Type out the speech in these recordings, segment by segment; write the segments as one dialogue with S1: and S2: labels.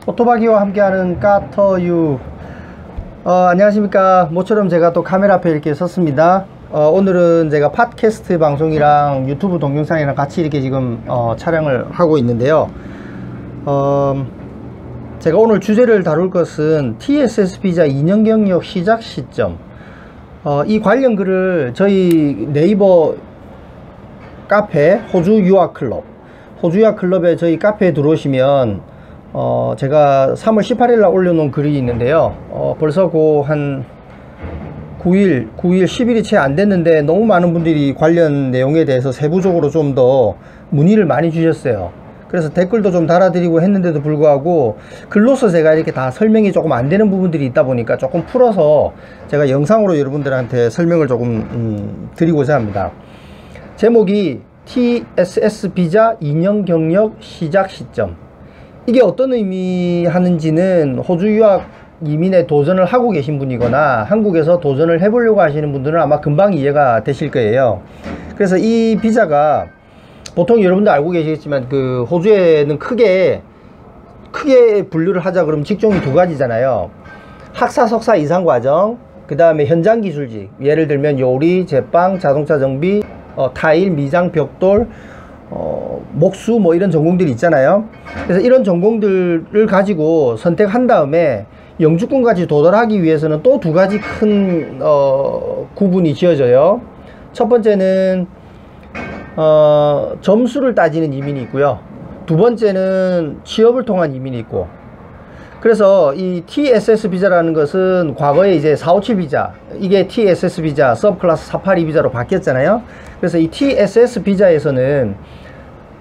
S1: 오토바기와 함께하는 까터유. 안녕하십니까. 모처럼 제가 또 카메라 앞에 이렇게 섰습니다. 오늘은 제가 팟캐스트 방송이랑 유튜브 동영상이랑 같이 이렇게 지금 촬영을 하고 있는데요. 제가 오늘 주제를 다룰 것은 TSS 비자 2년 경력 시작 시점. 이 관련 글을 저희 네이버 카페 호주 유학 클럽에 저희 카페에 들어오시면 제가 3월 18일 날 올려놓은 글이 있는데요. 벌써 한 9일, 10일이 채 안 됐는데 너무 많은 분들이 관련 내용에 대해서 세부적으로 좀 더 문의를 많이 주셨어요. 그래서 댓글도 좀 달아드리고 했는데도 불구하고 글로서 제가 이렇게 다 설명이 조금 안 되는 부분들이 있다 보니까 조금 풀어서 제가 영상으로 여러분들한테 설명을 조금 드리고자 합니다. 제목이 TSS 비자 2년 경력 시작 시점. 이게 어떤 의미 하는지는 호주 유학 이민에 도전을 하고 계신 분이거나 한국에서 도전을 해보려고 하시는 분들은 아마 금방 이해가 되실 거예요. 그래서 이 비자가 보통 여러분도 알고 계시겠지만 그 호주에는 크게 분류를 하자 그러면 직종이 두 가지잖아요. 학사 석사 이상 과정, 그 다음에 현장 기술직, 예를 들면 요리, 제빵, 자동차 정비, 타일, 미장, 벽돌, 목수 뭐 이런 전공들이 있잖아요. 그래서 이런 전공들을 가지고 선택한 다음에 영주권까지 도달하기 위해서는 또 두 가지 큰 구분이 지어져요. 첫 번째는 점수를 따지는 이민이 있고요. 두 번째는 취업을 통한 이민이 있고. 그래서 이 TSS 비자라는 것은 과거에 이제 457 비자, 이게 TSS 비자, 서브클래스 482 비자로 바뀌었잖아요. 그래서 이 TSS 비자에서는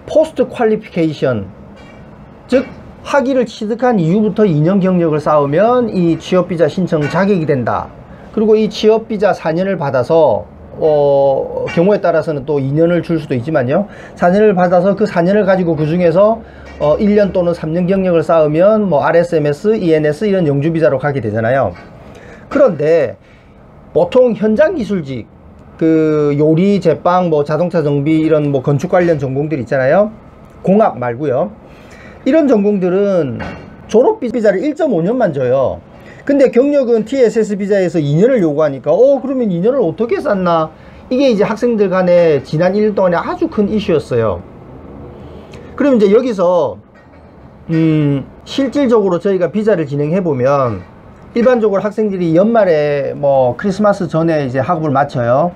S1: 포스트 퀄리피케이션, 즉 학위를 취득한 이후부터 2년 경력을 쌓으면 이 취업비자 신청 자격이 된다. 그리고 이 취업비자 4년을 받아서 경우에 따라서는 또 2년을 줄 수도 있지만요, 4년을 받아서 그 4년을 가지고 그 중에서 1년 또는 3년 경력을 쌓으면 뭐 RSMS, ENS 이런 영주비자로 가게 되잖아요. 그런데 보통 현장 기술직, 그 요리, 제빵, 뭐 자동차 정비 이런 뭐 건축 관련 전공들 있잖아요. 공학 말고요. 이런 전공들은 졸업 비자를 1.5년만 줘요. 근데 경력은 TSS 비자에서 2년을 요구하니까 그러면 2년을 어떻게 쌓나? 이게 이제 학생들 간에 지난 1년 동안에 아주 큰 이슈였어요. 그럼 이제 여기서 실질적으로 저희가 비자를 진행해 보면 일반적으로 학생들이 연말에 뭐 크리스마스 전에 이제 학업을 마쳐요.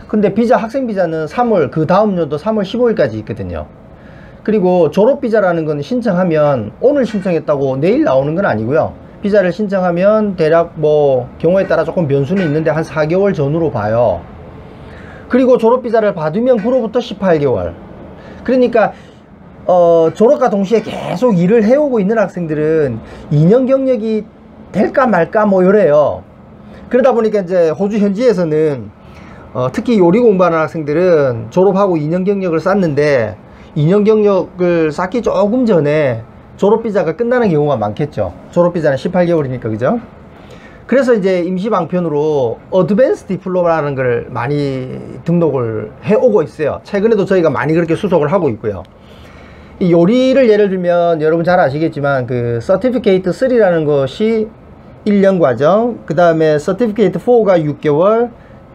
S1: 근데 비자, 학생 비자는 3월, 그 다음 연도 3월 15일까지 있거든요. 그리고 졸업 비자라는 건 신청하면 오늘 신청했다고 내일 나오는 건 아니고요. 비자를 신청하면 대략 뭐 경우에 따라 조금 변수는 있는데 한 4개월 전으로 봐요. 그리고 졸업 비자를 받으면 그로부터 18개월. 그러니까 졸업과 동시에 계속 일을 해오고 있는 학생들은 2년 경력이 될까 말까 뭐 이래요. 그러다 보니까 이제 호주 현지에서는 특히 요리 공부하는 학생들은 졸업하고 2년 경력을 쌓는데 2년 경력을 쌓기 조금 전에 졸업비자가 끝나는 경우가 많겠죠. 졸업비자는 18개월이니까, 그죠? 그래서 이제 임시방편으로 어드밴스 디플로마라는 걸 많이 등록을 해오고 있어요. 최근에도 저희가 많이 그렇게 수속을 하고 있고요. 이 요리를 예를 들면 여러분 잘 아시겠지만 그 서티피케이트 3라는 것이 1년 과정, 그 다음에 서티피케이트 4가 6개월,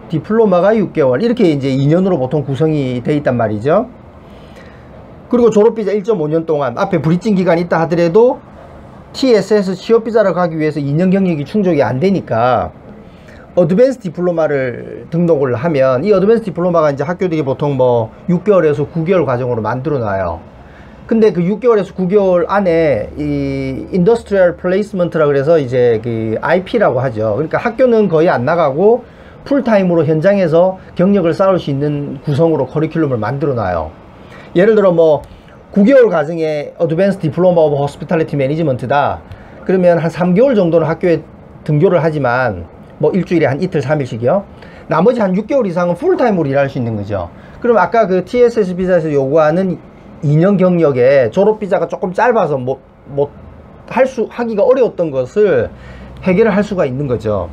S1: 디플로마가 6개월, 이렇게 이제 2년으로 보통 구성이 돼 있단 말이죠. 그리고 졸업비자 1.5년 동안 앞에 브리징 기간이 있다 하더라도 TSS 취업비자를 가기 위해서 2년 경력이 충족이 안 되니까 어드밴스 디플로마를 등록을 하면, 이 어드밴스 디플로마가 이제 학교들이 보통 뭐 6개월에서 9개월 과정으로 만들어 놔요. 근데 그 6개월에서 9개월 안에 이 인더스트리얼 플레이스먼트라 그래서 이제 그 IP라고 하죠. 그러니까 학교는 거의 안 나가고 풀타임으로 현장에서 경력을 쌓을 수 있는 구성으로 커리큘럼을 만들어 놔요. 예를 들어 뭐 9개월 과정에 어드밴스 디플로마 오브 호스피탈리티 매니지먼트다 그러면 한 3개월 정도는 학교에 등교를 하지만 뭐 일주일에 한 이틀 3일씩이요. 나머지 한 6개월 이상은 풀타임으로 일할 수 있는 거죠. 그럼 아까 그 TSS 비자에서 요구하는 2년 경력에 졸업 비자가 조금 짧아서 하기가 어려웠던 것을 해결을 할 수가 있는 거죠.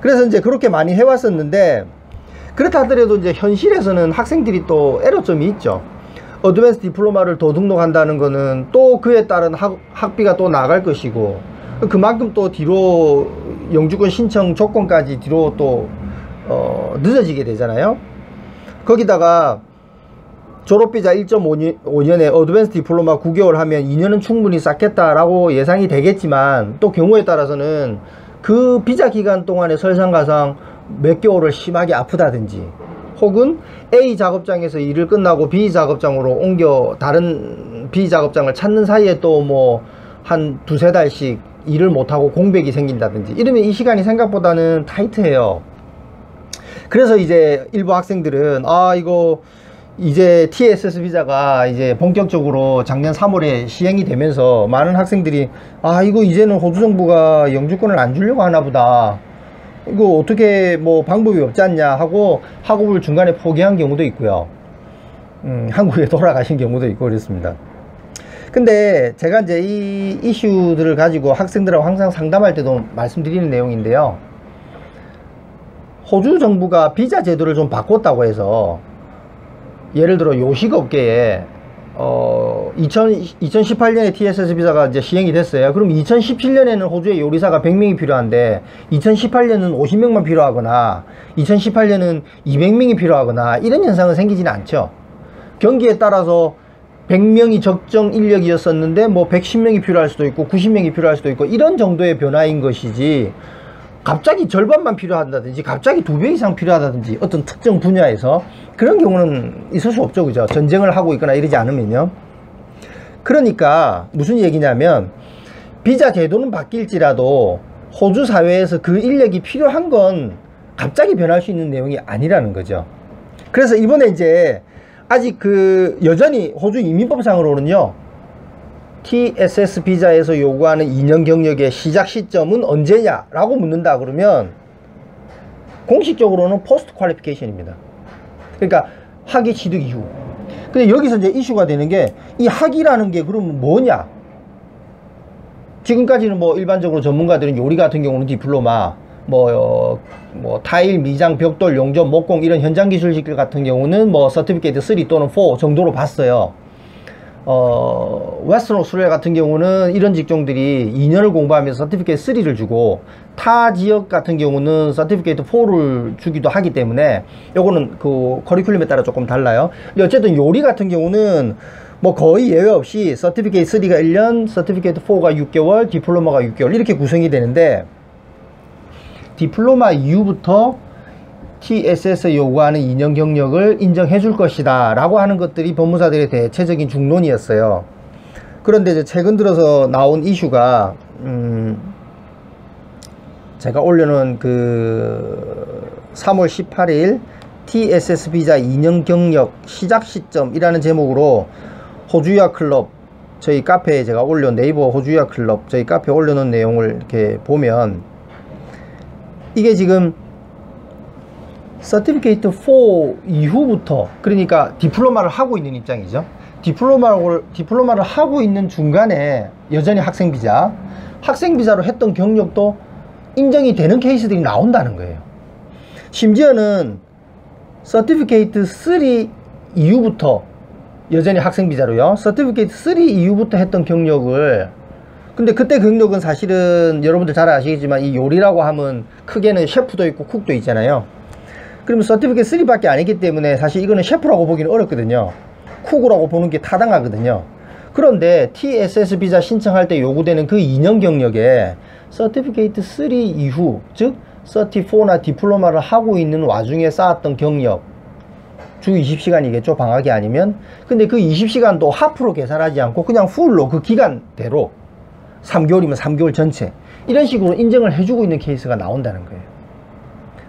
S1: 그래서 이제 그렇게 많이 해왔었는데, 그렇다 하더라도 이제 현실에서는 학생들이 또 애로점이 있죠. 어드밴스 디플로마를 더 등록한다는 거는 또 그에 따른 학비가 또 나갈 것이고, 그만큼 또 뒤로 영주권 신청 조건까지 뒤로 또 늦어지게 되잖아요. 거기다가 졸업비자 1.5년에 어드밴스 디플로마 9개월 하면 2년은 충분히 쌓겠다라고 예상이 되겠지만, 또 경우에 따라서는 그 비자 기간 동안에 설상가상 몇 개월을 심하게 아프다든지, 혹은 A 작업장에서 일을 끝나고 B 작업장으로 옮겨 다른 B 작업장을 찾는 사이에 또 뭐 한 두세 달씩 일을 못하고 공백이 생긴다든지 이러면 이 시간이 생각보다는 타이트해요. 그래서 이제 일부 학생들은 이거 이제 TSS 비자가 이제 본격적으로 작년 3월에 시행이 되면서 많은 학생들이 이거 이제는 호주 정부가 영주권을 안 주려고 하나 보다, 이거 어떻게 뭐 방법이 없지 않냐 하고 학업을 중간에 포기한 경우도 있고요. 한국에 돌아가신 경우도 있고 그랬습니다. 근데 제가 이제 이 이슈들을 가지고 학생들하고 항상 상담할 때도 말씀드리는 내용인데요, 호주 정부가 비자 제도를 좀 바꿨다고 해서, 예를 들어 요식업계에 2018년에 TSS 비자가 이제 시행이 됐어요. 그럼 2017년에는 호주에 요리사가 100명이 필요한데 2018년은 50명만 필요하거나 2018년은 200명이 필요하거나 이런 현상은 생기지는 않죠. 경기에 따라서 100명이 적정 인력이었었는데 뭐 110명이 필요할 수도 있고 90명이 필요할 수도 있고 이런 정도의 변화인 것이지, 갑자기 절반만 필요하다든지 갑자기 2배 이상 필요하다든지 어떤 특정 분야에서 그런 경우는 있을 수 없죠. 그죠? 전쟁을 하고 있거나 이러지 않으면요. 그러니까 무슨 얘기냐면, 비자 제도는 바뀔지라도 호주 사회에서 그 인력이 필요한 건 갑자기 변할 수 있는 내용이 아니라는 거죠. 그래서 이번에 이제 아직 여전히 호주 이민법상으로는요, TSS 비자에서 요구하는 2년 경력의 시작 시점은 언제냐 라고 묻는다 그러면 공식적으로는 포스트 퀄리피케이션입니다. 그러니까 학위 취득 이후. 근데 여기서 이제 이슈가 되는 게, 이 학위라는 게 그러면 뭐냐? 지금까지는 뭐 일반적으로 전문가들은 요리 같은 경우는 디플로마, 뭐 타일, 미장, 벽돌, 용접, 목공 이런 현장 기술직들 같은 경우는 뭐 서티피케이트 3 또는 4 정도로 봤어요. 웨스턴 오스트레일리아 같은 경우는 이런 직종들이 2년을 공부하면서 서티피케이트 3를 주고, 타 지역 같은 경우는 서티피케이트 4를 주기도 하기 때문에 요거는 그 커리큘럼에 따라 조금 달라요. 근데 어쨌든 요리 같은 경우는 뭐 거의 예외 없이 서티피케이트 3가 1년, 서티피케이트 4가 6개월, 디플로마가 6개월 이렇게 구성이 되는데, 디플로마 이후부터 TSS 요구하는 2년 경력을 인정해 줄 것이다 라고 하는 것들이 법무사들의 대체적인 중론이었어요. 그런데 이제 최근 들어서 나온 이슈가 제가 올려놓은 3월 18일 TSS 비자 2년 경력 시작 시점이라는 제목으로 호주유학 클럽 저희 카페에 제가 네이버 호주유학 클럽 저희 카페에 올려놓은 내용을 이렇게 보면, 이게 지금 서티피케이트 4 이후부터, 그러니까 디플로마를 하고 있는 입장이죠. 디플로마를 하고 있는 중간에 여전히 학생비자로 했던 경력도 인정이 되는 케이스들이 나온다는 거예요. 심지어는 서티피케이트 3 이후부터 여전히 학생비자로요, 서티피케이트 3 이후부터 했던 경력을, 근데 그때 경력은 사실은 여러분들 잘 아시겠지만 이 요리라고 하면 크게는 셰프도 있고 쿡도 있잖아요. 그러면 서티피케이트 3밖에 아니기 때문에 사실 이거는 셰프라고 보기는 어렵거든요. 쿡이라고 보는 게 타당하거든요. 그런데 TSS 비자 신청할 때 요구되는 그 2년 경력에 서티피케이트 3 이후, 즉 34나 디플로마를 하고 있는 와중에 쌓았던 경력, 주 20시간이겠죠, 방학이 아니면. 근데 그 20시간도 하프로 계산하지 않고 그냥 풀로 그 기간대로 3개월이면 3개월 전체 이런 식으로 인정을 해주고 있는 케이스가 나온다는 거예요.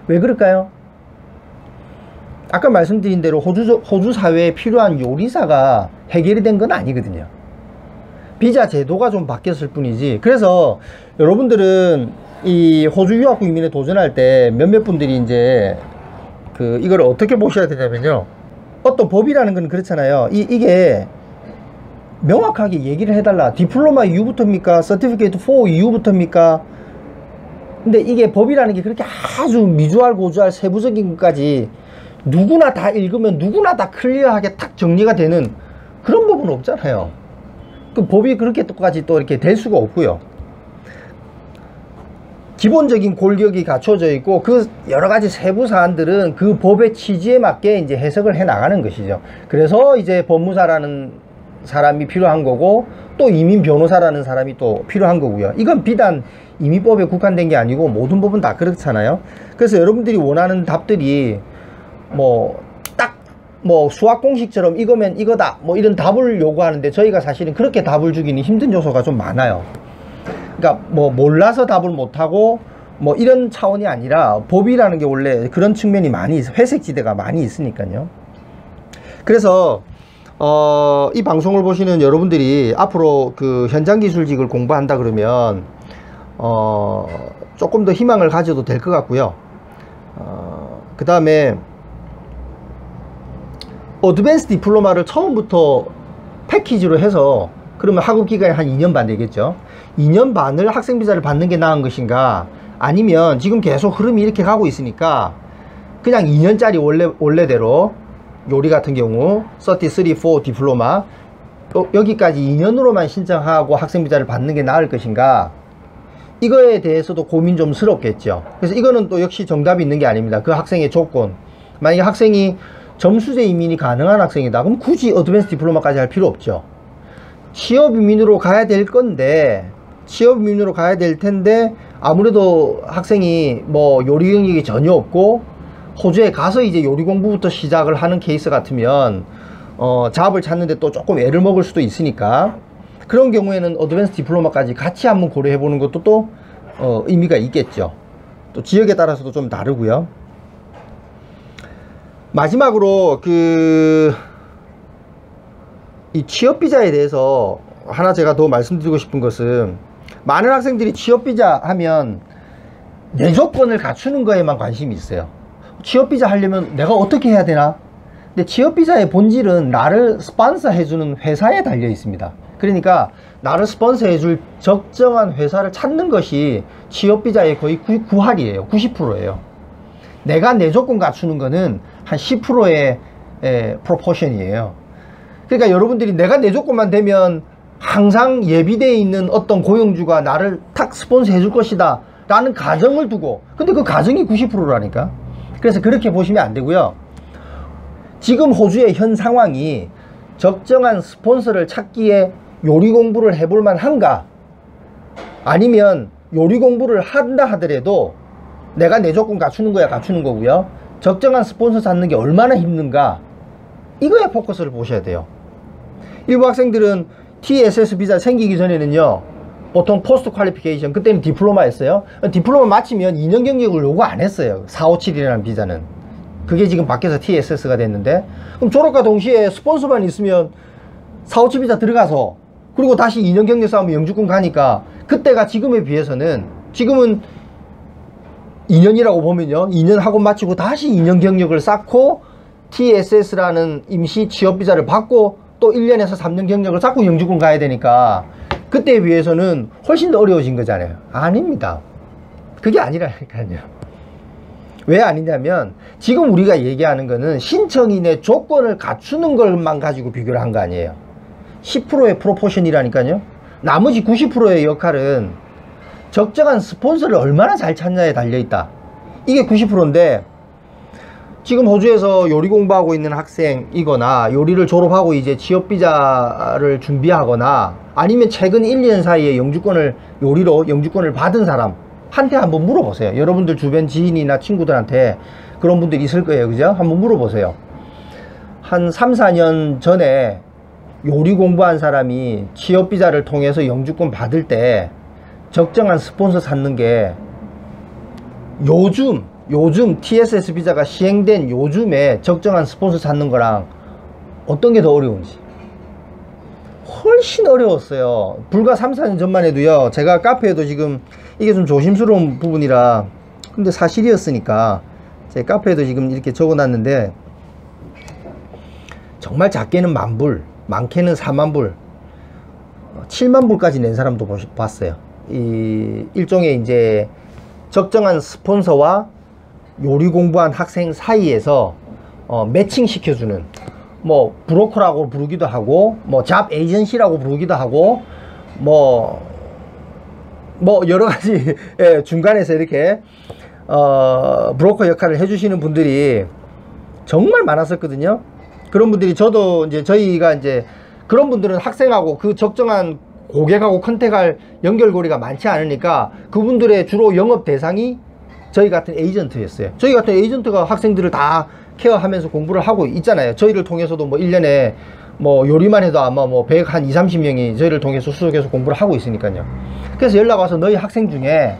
S1: 왜 그럴까요? 아까 말씀드린 대로 호주 사회에 필요한 요리사가 해결이 된 건 아니거든요. 비자 제도가 좀 바뀌었을 뿐이지. 그래서 여러분들은 이 호주 유학국 이민에 도전할 때 몇몇 분들이 이제 이걸 어떻게 보셔야 되냐면요, 어떤 법이라는 건 그렇잖아요. 이게 명확하게 얘기를 해달라. 디플로마 이후부터입니까? 서티피케이트 4 이후부터입니까? 근데 이게 법이라는 게 그렇게 아주 미주알 고주알 세부적인 것까지 누구나 다 읽으면 누구나 다 클리어하게 딱 정리가 되는 법은 없잖아요. 그 법이 그렇게 똑같이 또 이렇게 될 수가 없고요. 기본적인 골격이 갖춰져 있고 그 여러 가지 세부 사안들은 그 법의 취지에 맞게 이제 해석을 해 나가는 것이죠. 그래서 이제 법무사라는 사람이 필요한 거고 또 이민 변호사라는 사람이 또 필요한 거고요. 이건 비단 이민법에 국한된 게 아니고 모든 법은 다 그렇잖아요. 그래서 여러분들이 원하는 답들이 뭐 딱 뭐 수학 공식처럼 이거면 이거다 뭐 이런 답을 요구하는데 저희가 사실은 그렇게 답을 주기는 힘든 요소가 좀 많아요. 그러니까 뭐 몰라서 답을 못하고 뭐 이런 차원이 아니라 법이라는 게 원래 그런 측면이 많이 회색지대가 많이 있으니까요. 그래서 이 방송을 보시는 여러분들이 앞으로 그 현장기술직을 공부한다 그러면 조금 더 희망을 가져도 될 것 같고요. 그 다음에 어드밴스 디플로마를 처음부터 패키지로 해서 그러면 학업기간이 한 2년 반 되겠죠. 2년 반을 학생비자를 받는 게 나은 것인가, 아니면 지금 계속 흐름이 이렇게 가고 있으니까 그냥 2년짜리 원래대로 요리 같은 경우 33, 4 디플로마 여기까지 2년으로만 신청하고 학생비자를 받는 게 나을 것인가, 이거에 대해서도 고민 좀 스럽겠죠. 그래서 이거는 또 역시 정답이 있는 게 아닙니다. 그 학생의 조건, 만약에 학생이 점수제 이민이 가능한 학생이다 그럼 굳이 어드밴스 디플로마까지 할 필요 없죠. 취업 이민으로 가야 될 건데, 취업 이민으로 가야 될 텐데 아무래도 학생이 뭐 요리 경력이 전혀 없고 호주에 가서 이제 요리 공부부터 시작을 하는 케이스 같으면 잡을 찾는데 또 조금 애를 먹을 수도 있으니까, 그런 경우에는 어드밴스 디플로마까지 같이 한번 고려해 보는 것도 또 의미가 있겠죠. 또 지역에 따라서도 좀 다르고요. 마지막으로 이 취업비자에 대해서 하나 제가 더 말씀드리고 싶은 것은, 많은 학생들이 취업비자 하면 내 조건을 갖추는 거에만 관심이 있어요. 취업비자 하려면 내가 어떻게 해야 되나? 근데 취업비자의 본질은 나를 스폰서 해주는 회사에 달려 있습니다. 그러니까 나를 스폰서 해줄 적정한 회사를 찾는 것이 취업비자의 거의 9할이에요. 90%예요. 내가 내 조건 갖추는 거는 한 10%의 프로포션이에요. 그러니까 여러분들이 내가 내 조건만 되면 항상 예비되어 있는 어떤 고용주가 나를 탁 스폰서 해줄 것이다 라는 가정을 두고, 근데 그 가정이 90%라니까. 그래서 그렇게 보시면 안 되고요. 지금 호주의 현 상황이 적정한 스폰서를 찾기에 요리 공부를 해볼 만한가, 아니면 요리 공부를 한다 하더라도 내가 내 조건 갖추는 거야 갖추는 거고요. 적정한 스폰서 찾는 게 얼마나 힘든가, 이거에 포커스를 보셔야 돼요. 일부 학생들은 TSS 비자 생기기 전에는요, 보통 포스트 퀄리피케이션, 그때는 디플로마였어요. 디플로마 마치면 2년 경력을 요구 안 했어요. 457이라는 비자는. 그게 지금 바뀌어서 TSS가 됐는데, 그럼 졸업과 동시에 스폰서만 있으면 457 비자 들어가서 그리고 다시 2년 경력 쌓으면 영주권 가니까, 그때가 지금에 비해서는, 지금은 2년이라고 보면요, 2년 학원 마치고 다시 2년 경력을 쌓고 TSS라는 임시 취업비자를 받고 또 1년에서 3년 경력을 쌓고 영주권 가야 되니까 그때에 비해서는 훨씬 더 어려워진 거잖아요. 아닙니다. 그게 아니라니까요. 왜 아니냐면, 지금 우리가 얘기하는 거는 신청인의 조건을 갖추는 것만 가지고 비교를 한 거 아니에요. 10%의 프로포션이라니까요. 나머지 90%의 역할은 적정한 스폰서를 얼마나 잘 찾냐에 달려있다. 이게 90%인데 지금 호주에서 요리 공부하고 있는 학생이거나 요리를 졸업하고 이제 취업비자를 준비하거나 아니면 최근 1, 2년 사이에 요리로 영주권을 받은 사람한테 한번 물어보세요. 여러분들 주변 지인이나 친구들한테 그런 분들이 있을 거예요. 그죠? 한번 물어보세요. 한 3, 4년 전에 요리 공부한 사람이 취업비자를 통해서 영주권 받을 때 적정한 스폰서 찾는 게 요즘 TSS 비자가 시행된 요즘에 적정한 스폰서 찾는 거랑 어떤 게 더 어려운지. 훨씬 어려웠어요. 불과 3, 4년 전만 해도요, 제가 카페에도 지금 이게 좀 조심스러운 부분이라, 근데 사실이었으니까 제 카페에도 지금 이렇게 적어 놨는데, 정말 작게는 10,000불, 많게는 40,000불, 70,000불까지 낸 사람도 봤어요. 이 일종의 이제 적정한 스폰서와 요리 공부한 학생 사이에서 매칭 시켜주는, 뭐 브로커라고 부르기도 하고 뭐 잡 에이전시라고 부르기도 하고 뭐 여러가지 예, 중간에서 이렇게 브로커 역할을 해주시는 분들이 정말 많았었거든요. 그런 분들이 저도 이제 저희가 이제 그런 분들은 학생하고 그 적정한 고객하고 컨택할 연결고리가 많지 않으니까 그분들의 주로 영업 대상이 저희 같은 에이전트였어요. 저희 같은 에이전트가 학생들을 다 케어하면서 공부를 하고 있잖아요. 저희를 통해서도 뭐 1년에 뭐 요리만 해도 아마 뭐 100, 한 2, 30명이 저희를 통해서 수석해서 공부를 하고 있으니까요. 그래서 연락 와서 너희 학생 중에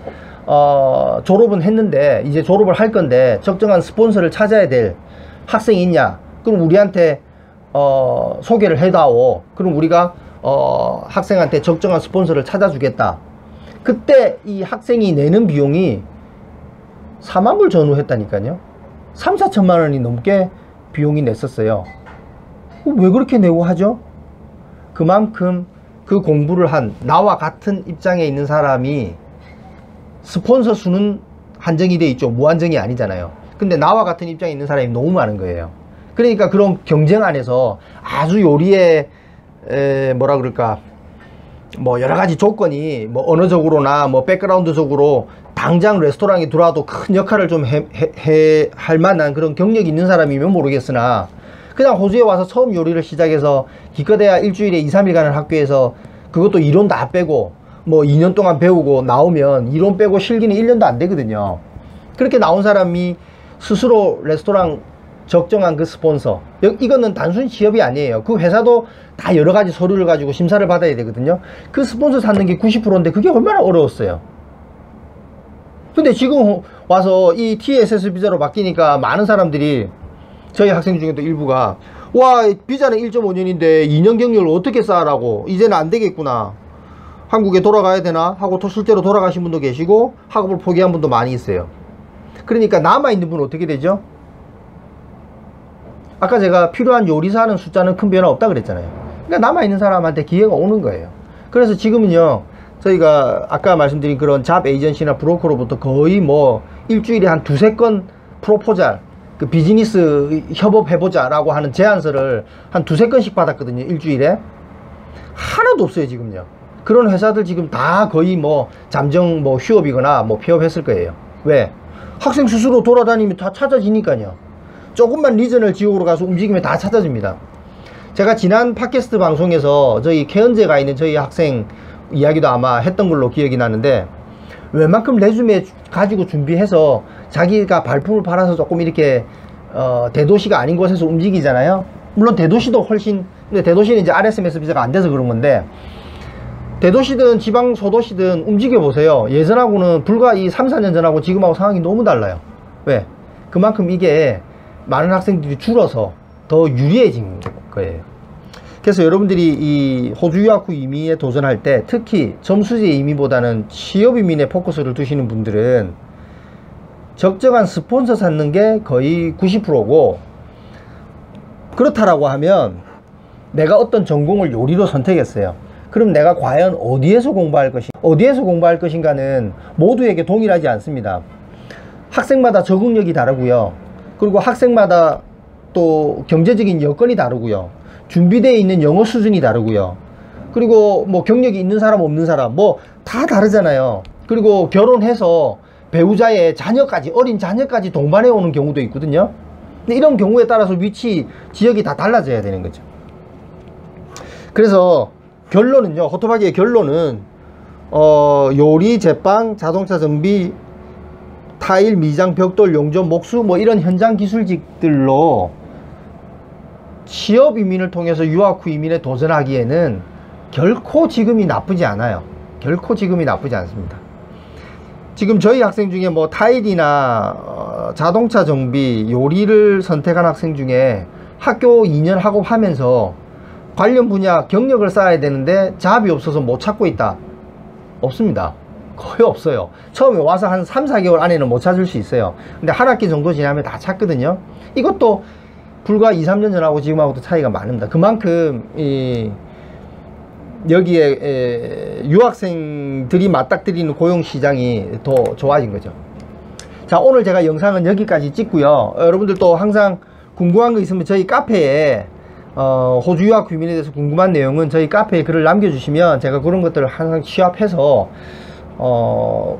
S1: 졸업은 했는데 이제 졸업을 할 건데 적정한 스폰서를 찾아야 될 학생이 있냐? 그럼 우리한테 소개를 해다오. 그럼 우리가 학생한테 적정한 스폰서를 찾아주겠다. 그때 이 학생이 내는 비용이 4만 불 전후했다니까요. 3, 4천만 원이 넘게 비용이 냈었어요. 왜 그렇게 내고 하죠? 그만큼 그 공부를 한 나와 같은 입장에 있는 사람이 스폰서 수는 한정이 돼 있죠. 무한정이 아니잖아요. 근데 나와 같은 입장에 있는 사람이 너무 많은 거예요. 그러니까 그런 경쟁 안에서 아주 요리에 뭐라 그럴까 뭐 여러가지 조건이 뭐 언어적으로나 뭐 백그라운드적으로 당장 레스토랑에 들어와도 큰 역할을 좀 할 만한 그런 경력이 있는 사람이면 모르겠으나 그냥 호주에 와서 처음 요리를 시작해서 기껏해야 일주일에 2, 3일간을 학교에서 그것도 이론 다 빼고 뭐 2년 동안 배우고 나오면 이론 빼고 실기는 1년도 안 되거든요. 그렇게 나온 사람이 스스로 레스토랑 적정한 그 스폰서, 이거는 단순 취업이 아니에요. 그 회사도 다 여러가지 서류를 가지고 심사를 받아야 되거든요. 그 스폰서 찾는 게 90%인데 그게 얼마나 어려웠어요. 근데 지금 와서 이 TSS 비자로 바뀌니까 많은 사람들이 저희 학생 중에도 일부가 와 비자는 1.5년인데 2년 경력을 어떻게 쌓으라고 이제는 안 되겠구나, 한국에 돌아가야 되나 하고 또 실제로 돌아가신 분도 계시고 학업을 포기한 분도 많이 있어요. 그러니까 남아있는 분은 어떻게 되죠? 아까 제가 필요한 요리사 하는 숫자는 큰 변화 없다 그랬잖아요. 그러니까 남아있는 사람한테 기회가 오는 거예요. 그래서 지금은요 저희가 아까 말씀드린 그런 잡 에이전시나 브로커로부터 거의 뭐 일주일에 한 2~3건 프로포잘, 그 비즈니스 협업 해보자 라고 하는 제안서를 한 2~3건씩 받았거든요. 일주일에. 하나도 없어요 지금요. 그런 회사들 지금 다 거의 뭐 잠정 뭐 휴업이거나 뭐 폐업했을 거예요. 왜? 학생 스스로 돌아다니면 다 찾아지니까요. 조금만 리저널 지역으로 가서 움직이면 다 찾아집니다. 제가 지난 팟캐스트 방송에서 저희 케언제가 있는 저희 학생 이야기도 아마 했던 걸로 기억이 나는데, 웬만큼 레주메 가지고 준비해서 자기가 발품을 팔아서 조금 이렇게 대도시가 아닌 곳에서 움직이잖아요. 물론 대도시도 훨씬, 근데 대도시는 이제 RSMS 비자가 안 돼서 그런 건데, 대도시든 지방 소도시든 움직여 보세요. 예전하고는 불과 이 3~4년 전하고 지금하고 상황이 너무 달라요. 왜? 그만큼 이게 많은 학생들이 줄어서 더 유리해진 거예요. 그래서 여러분들이 이 호주 유학 후 이민에 도전할 때 특히 점수제 이민보다는 취업 이민에 포커스를 두시는 분들은 적정한 스폰서 찾는 게 거의 90%고, 그렇다라고 하면 내가 어떤 전공을 요리로 선택했어요. 그럼 내가 과연 어디에서 공부할 것인가는 모두에게 동일하지 않습니다. 학생마다 적응력이 다르고요. 그리고 학생마다 또 경제적인 여건이 다르고요. 준비되어 있는 영어 수준이 다르고요. 그리고 뭐 경력이 있는 사람 없는 사람 뭐 다 다르잖아요. 그리고 결혼해서 배우자의 자녀까지, 어린 자녀까지 동반해 오는 경우도 있거든요. 근데 이런 경우에 따라서 위치 지역이 다 달라져야 되는 거죠. 그래서 결론은요, 호토바기의 결론은 요리, 제빵, 자동차 정비, 타일, 미장, 벽돌, 용접, 목수 뭐 이런 현장 기술직들로 취업 이민을 통해서 유학 후 이민에 도전하기에는 결코 지금이 나쁘지 않아요. 결코 지금이 나쁘지 않습니다. 지금 저희 학생 중에 뭐 타일이나 자동차 정비, 요리를 선택한 학생 중에 학교 2년 학업하면서 관련 분야 경력을 쌓아야 되는데 잡이 없어서 못 찾고 있다. 없습니다. 거의 없어요. 처음에 와서 한 3~4개월 안에는 못 찾을 수 있어요. 근데 한 학기 정도 지나면 다 찾거든요. 이것도 불과 2~3년 전하고 지금하고도 차이가 많습니다. 그만큼 여기에 유학생들이 맞닥뜨리는 고용시장이 더 좋아진 거죠. 자, 오늘 제가 영상은 여기까지 찍고요. 여러분들 또 항상 궁금한 거 있으면 저희 카페에 호주 유학 귀민에 대해서 궁금한 내용은 저희 카페에 글을 남겨주시면 제가 그런 것들을 항상 취합해서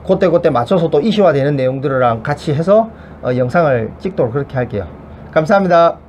S1: 그때 맞춰서 또 이슈화 되는 내용들이랑 같이 해서 영상을 찍도록 그렇게 할게요. 감사합니다.